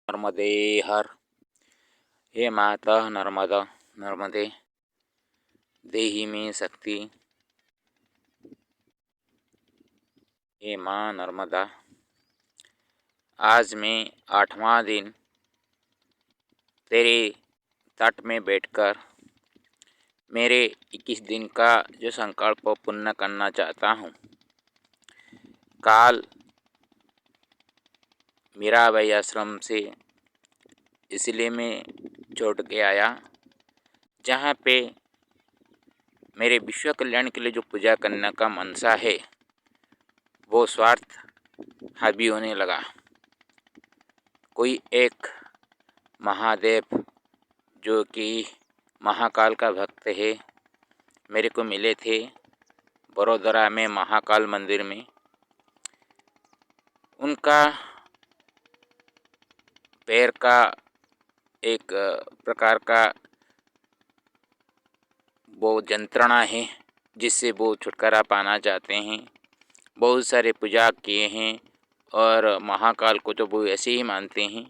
नर्मदे हर। हे माता नर्मदा, नर्मदे देहि में शक्ति। हे माँ नर्मदा, आज मैं 8वां दिन तेरे तट में बैठकर मेरे 21 दिन का जो संकल्प पूर्ण करना चाहता हूँ। काल मीराबाई आश्रम से इसलिए मैं छोड़ के आया, जहाँ पे मेरे विश्व कल्याण के लिए जो पूजा करने का मनसा है वो स्वार्थ हावी होने लगा। कोई एक महादेव जो कि महाकाल का भक्त है, मेरे को मिले थे बड़ोदरा में महाकाल मंदिर में। उनका पैर का एक प्रकार का वो यंत्रणा है जिससे वो छुटकारा पाना चाहते हैं। बहुत सारे पूजा किए हैं और महाकाल को तो वो ऐसे ही मानते हैं,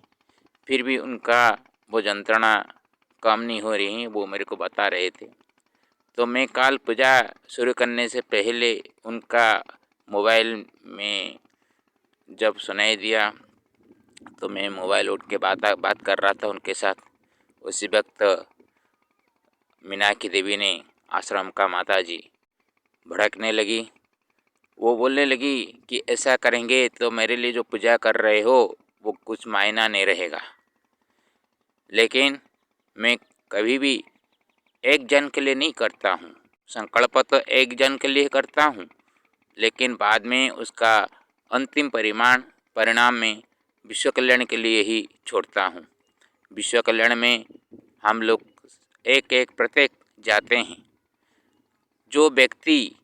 फिर भी उनका वो यंत्रणा कम नहीं हो रही है, वो मेरे को बता रहे थे। तो मैं काल पूजा शुरू करने से पहले उनका मोबाइल में जब सुनाई दिया तो मैं मोबाइल उठ के बात कर रहा था उनके साथ। उसी वक्त मीनाक्षी देवी ने, आश्रम का माता जी, भड़कने लगी। वो बोलने लगी कि ऐसा करेंगे तो मेरे लिए जो पूजा कर रहे हो वो कुछ मायना नहीं रहेगा। लेकिन मैं कभी भी एक जन के लिए नहीं करता हूँ। संकल्प तो एक जन के लिए करता हूँ, लेकिन बाद में उसका अंतिम परिणाम में विश्व कल्याण के लिए ही छोड़ता हूँ। विश्व कल्याण में हम लोग एक एक प्रत्येक जाते हैं। जो व्यक्ति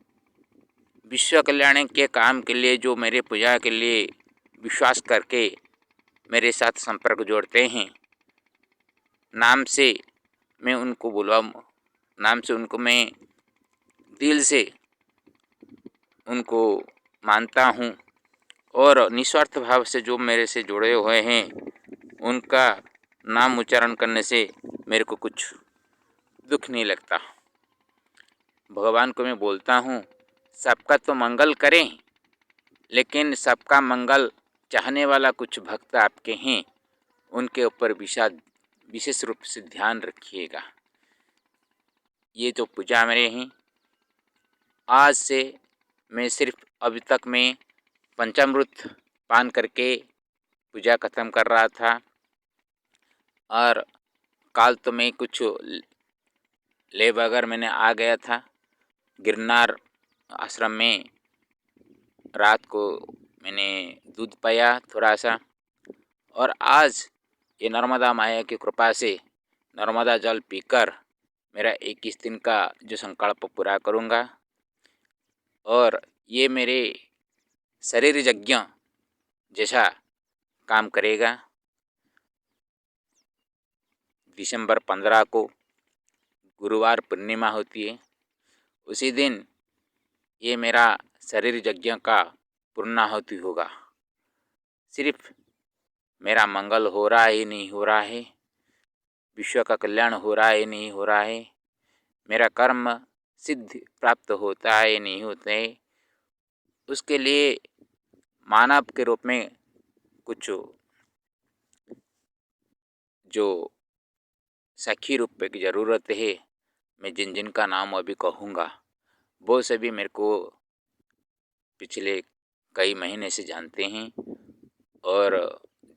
विश्व कल्याण के काम के लिए, जो मेरे पूजा के लिए विश्वास करके मेरे साथ संपर्क जोड़ते हैं, नाम से मैं उनको नाम से उनको मैं दिल से उनको मानता हूँ और निस्वार्थ भाव से जो मेरे से जुड़े हुए हैं उनका नाम उच्चारण करने से मेरे को कुछ दुख नहीं लगता। भगवान को मैं बोलता हूँ, सबका तो मंगल करें, लेकिन सबका मंगल चाहने वाला कुछ भक्त आपके हैं, उनके ऊपर विशेष रूप से ध्यान रखिएगा। ये जो पूजा मेरे हैं, आज से मैं सिर्फ अभी तक मैं पंचामृत पान करके पूजा ख़त्म कर रहा था। और काल तो मैं कुछ ले बगैर मैंने आ गया था गिरनार आश्रम में। रात को मैंने दूध पाया थोड़ा सा, और आज ये नर्मदा माया की कृपा से नर्मदा जल पीकर मेरा 21 दिन का जो संकल्प पूरा करूँगा। और ये मेरे शरीर यज्ञ जैसा काम करेगा। दिसंबर 15 को गुरुवार पूर्णिमा होती है, उसी दिन ये मेरा शरीर यज्ञ का पूर्णाहुति होगा। सिर्फ मेरा मंगल हो रहा है नहीं हो रहा है, विश्व का कल्याण हो रहा है नहीं हो रहा है, मेरा कर्म सिद्ध प्राप्त होता है नहीं होता है, उसके लिए मानव के रूप में कुछ जो साक्षी रूप की ज़रूरत है। मैं जिन जिन का नाम अभी कहूँगा वो सभी मेरे को पिछले कई महीने से जानते हैं। और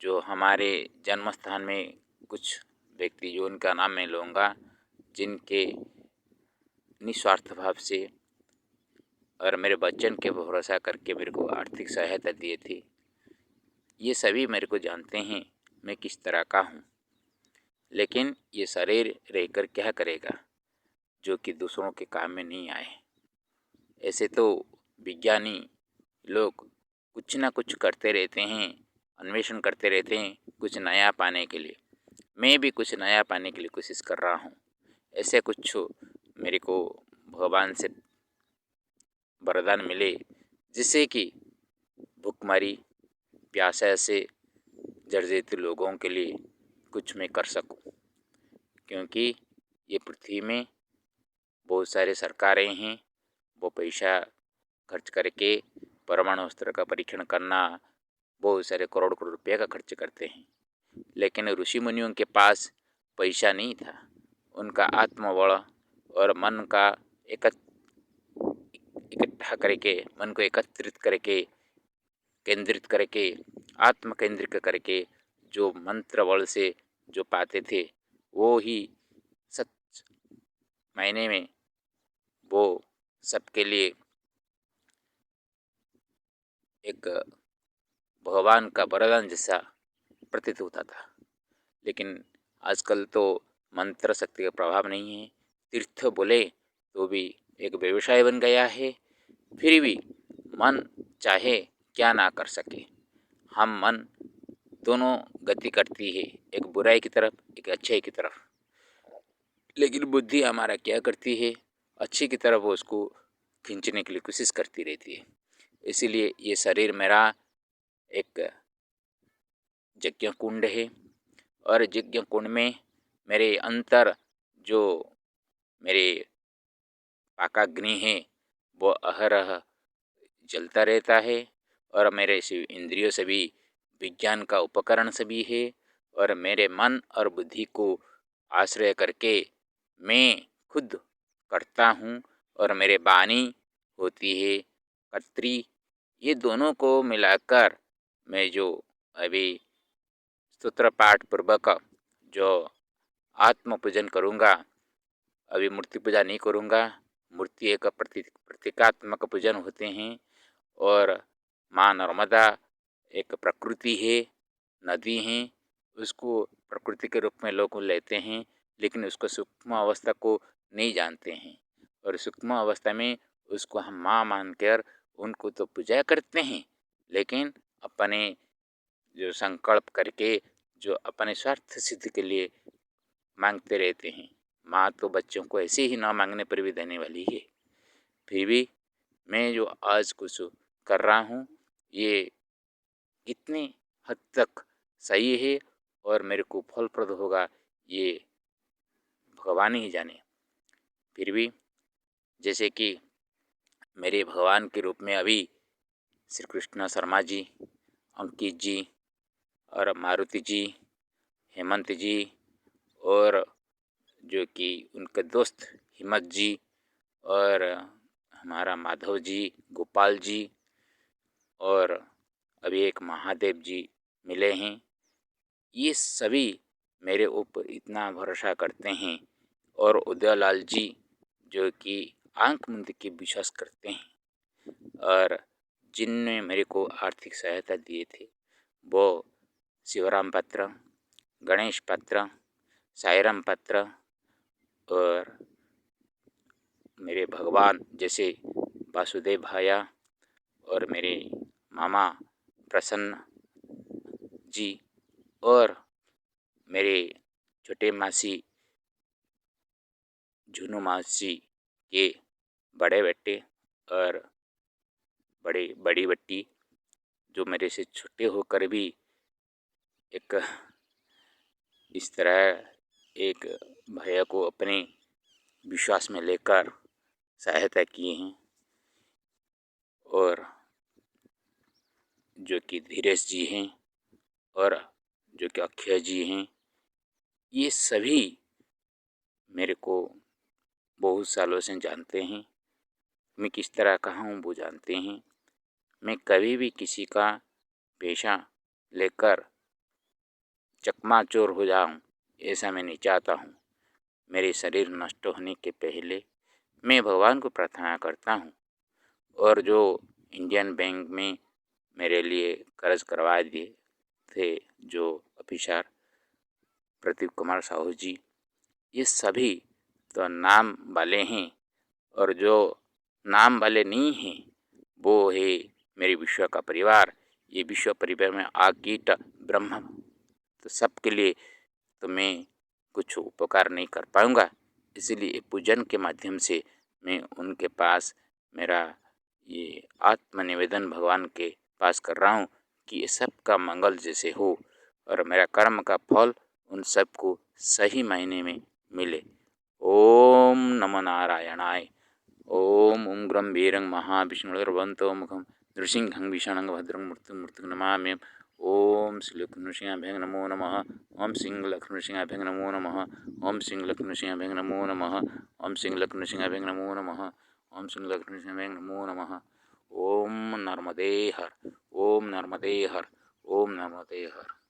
जो हमारे जन्म स्थान में कुछ व्यक्ति जो उनका नाम मैं लूँगा, जिनके निस्वार्थ भाव से और मेरे वचन के भरोसा करके मेरे को आर्थिक सहायता दिए थी, ये सभी मेरे को जानते हैं मैं किस तरह का हूँ। लेकिन ये शरीर रहकर क्या करेगा जो कि दूसरों के काम में नहीं आए। ऐसे तो विज्ञानी लोग कुछ ना कुछ करते रहते हैं, अन्वेषण करते रहते हैं कुछ नया पाने के लिए। मैं भी कुछ नया पाने के लिए कोशिश कर रहा हूँ। ऐसे कुछ मेरे को भगवान से वरदान मिले, जिससे कि भूखमरी प्यासा से जर्जरित लोगों के लिए कुछ मैं कर सकूं, क्योंकि ये पृथ्वी में बहुत सारे सरकारें हैं, वो पैसा खर्च करके परमाणु अस्त्र का परीक्षण करना, बहुत सारे करोड़ करोड़ रुपये का खर्च करते हैं। लेकिन ऋषि मुनियों के पास पैसा नहीं था, उनका आत्मबल और मन का इकट्ठा करके, मन को एकत्रित करके, केंद्रित करके, आत्म केंद्रित करके जो मंत्र बल से जो पाते थे, वो ही सच मायने में वो सबके लिए एक भगवान का वरदान जैसा प्रतीत होता था। लेकिन आजकल तो मंत्र शक्ति का प्रभाव नहीं है, तीर्थ बोले तो भी एक व्यवसाय बन गया है। फिर भी मन चाहे क्या ना कर सके, हम मन दोनों गति करती है, एक बुराई की तरफ, एक अच्छाई की तरफ। लेकिन बुद्धि हमारा क्या करती है, अच्छी की तरफ वो उसको खींचने के लिए कोशिश करती रहती है। इसीलिए ये शरीर मेरा एक यज्ञ कुंड है, और यज्ञ कुंड में मेरे अंतर जो मेरे पाकाग्नि है वो अहरह जलता रहता है, और मेरे इंद्रियों से भी विज्ञान का उपकरण सभी है, और मेरे मन और बुद्धि को आश्रय करके मैं खुद करता हूँ, और मेरे वाणी होती है कर्त्री। ये दोनों को मिलाकर मैं जो अभी स्तोत्र पाठ पूर्वक जो आत्म पूजन करूँगा, अभी मूर्ति पूजा नहीं करूँगा। मूर्ति एक प्रतीकात्मक पूजन होते हैं, और माँ नर्मदा एक प्रकृति है, नदी है, उसको प्रकृति के रूप में लोग लेते हैं, लेकिन उसको सूक्ष्म अवस्था को नहीं जानते हैं, और सूक्ष्म अवस्था में उसको हम माँ मानकर उनको तो पूजा करते हैं, लेकिन अपने जो संकल्प करके जो अपने स्वार्थ सिद्धि के लिए मांगते रहते हैं। माँ तो बच्चों को ऐसे ही ना मांगने पर भी देने वाली है। फिर भी मैं जो आज कुछ कर रहा हूँ, ये कितने हद तक सही है और मेरे को फलप्रद होगा, ये भगवान ही जाने। फिर भी जैसे कि मेरे भगवान के रूप में अभी श्री कृष्ण शर्मा जी, अंकित जी और मारुति जी, हेमंत जी, और जो कि उनके दोस्त हिम्मत जी, और हमारा माधव जी, गोपाल जी, और अभी एक महादेव जी मिले हैं। ये सभी मेरे ऊपर इतना भरोसा करते हैं, और उदयलाल जी जो कि आंख मूंद के विश्वास करते हैं, और जिनने मेरे को आर्थिक सहायता दिए थे वो शिवराम पात्र, गणेश पात्र, साईराम पात्र, और मेरे भगवान जैसे वासुदेव भाया, और मेरे मामा प्रसन्न जी, और मेरे छोटे मासी झुनू मासी के बड़े बेटे और बड़ी बेटी, जो मेरे से छोटे होकर भी एक इस तरह एक भैया को अपने विश्वास में लेकर सहायता किए हैं, और जो कि धीरेश जी हैं, और जो कि अक्षय जी हैं, ये सभी मेरे को बहुत सालों से जानते हैं। मैं किस तरह का हूँ वो जानते हैं। मैं कभी भी किसी का पेशा लेकर चकमाचूर हो जाऊँ, ऐसा मैं नहीं चाहता हूँ। मेरे शरीर नष्ट होने के पहले मैं भगवान को प्रार्थना करता हूँ, और जो इंडियन बैंक में मेरे लिए कर्ज करवा दिए थे जो ऑफिसर प्रदीप कुमार साहू जी, ये सभी तो नाम वाले हैं, और जो नाम वाले नहीं हैं वो है मेरे विश्व का परिवार। ये विश्व परिवार में आग कीट ब्रह्म, तो सबके लिए तो मैं कुछ उपकार नहीं कर पाऊँगा। इसीलिए पूजन के माध्यम से मैं उनके पास मेरा ये आत्मनिवेदन भगवान के पास कर रहा हूँ कि ये सब का मंगल जैसे हो, और मेरा कर्म का फल उन सबको सही मायने में मिले। ओम नमो नारायणाय। ओम उग्रं वीरं महाविष्णुर्वन्तो मुखं नृसिंहं भीषणं भद्रं मृत्युं नमाम्यहम्। ओम श्री लक्ष्मीनृसिंहाभ्यां नमो नमः। ओम सिंह लक्ष्मीनृसिंहाभ्यां नमो नमः। ओम सिंह लक्ष्मीनृसिंहाभ्यां नमो नमः। ओम सिंह लक्ष्मीनृसिंहाभ्यां नमो नमः। ओम सिंह लक्ष्मीनृसिंहाभ्यां नमो नमः। ओम नर्मदे हर। ओम नर्मदे हर। ओम नर्मदे हर।